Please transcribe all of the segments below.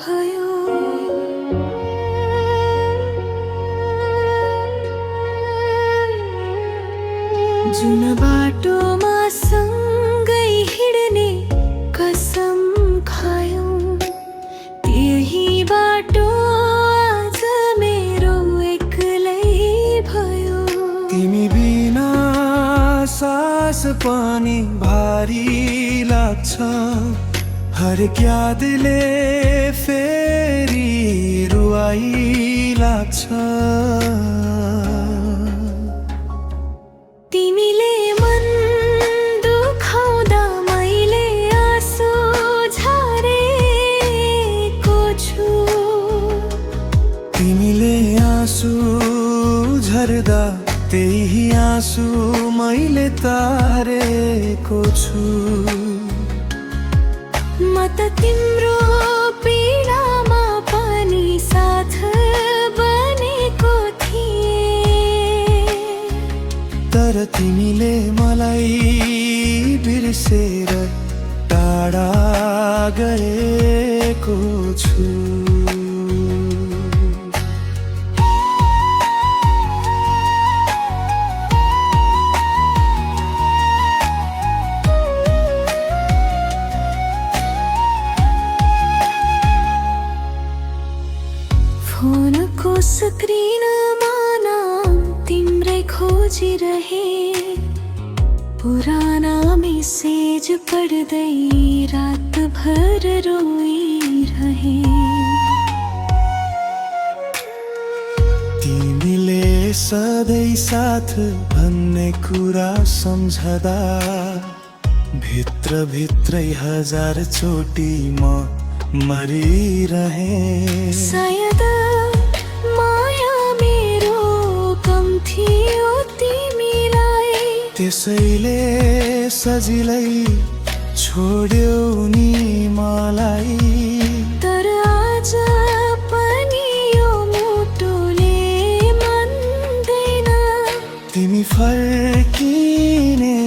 भयो। जुन बाटोमा सँगै हिँड्ने कसम खायौं, त्यही बाटो आज मेरो एक्लै भयो। तिमी बिना सास पनि भारी लाग्छ, हरेक यादले फेरि रुवाई लाग्छ। तिमीले मन दुखाउँदा मैले आँसु झरेको छु। तिमीले आँसु झर्दा त्यही आँसु मैले तारेको छु। म त तिम्रो पीडामा पनि साथ बनेको थिएँ, तर तिमीले मलाई बिर्सेर टाढा गएको छु। फोनको स्क्रिनमा नाम तिम्रै खोजिरहे, पुराना मेसेज पढ्दै रातभर रोइरहे। तिमीले सधैँ साथ भन्ने कुरा सम्झदा भित्र भित्रै हजार चोटि म मरिरहे। सायद माया मेरो कम थियो तिमीलाई, त्यसैले सजिलै छोड्यौ नि मलाई। तर आज पनि यो मुटुले मान्दैन। तिमी फर्किने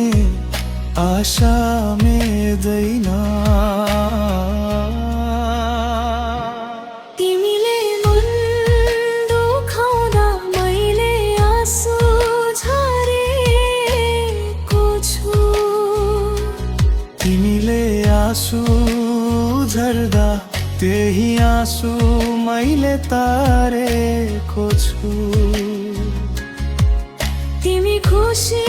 आशा मेर्दैन। तिमीले मन दुखाउँदा मैले आँसु झरेको छु। तिमीले आँसु झर्दा त्यही आँसु मैले तारेको छु। तिमी खुसी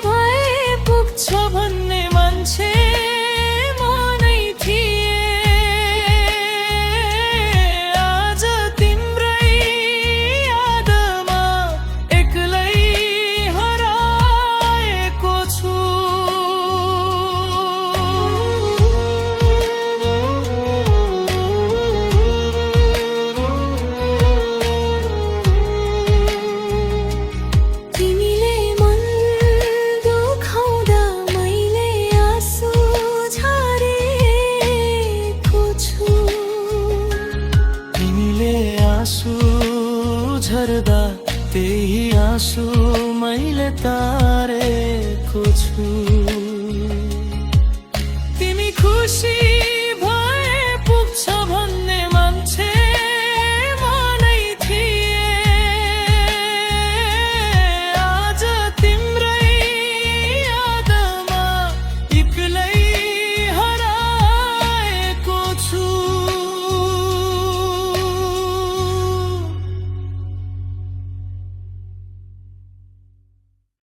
भए पुग्छ भन्ने मान्छे म नै थिएँ, आज तिम्रै यादमा एक्लै हराएको छु। तिमीले मन दुखाउँदा मैले आँसु झरेको छु। तिमीले आँसु झर्दा त्यही आँसु मैले तारेको छु। तिमी खुसी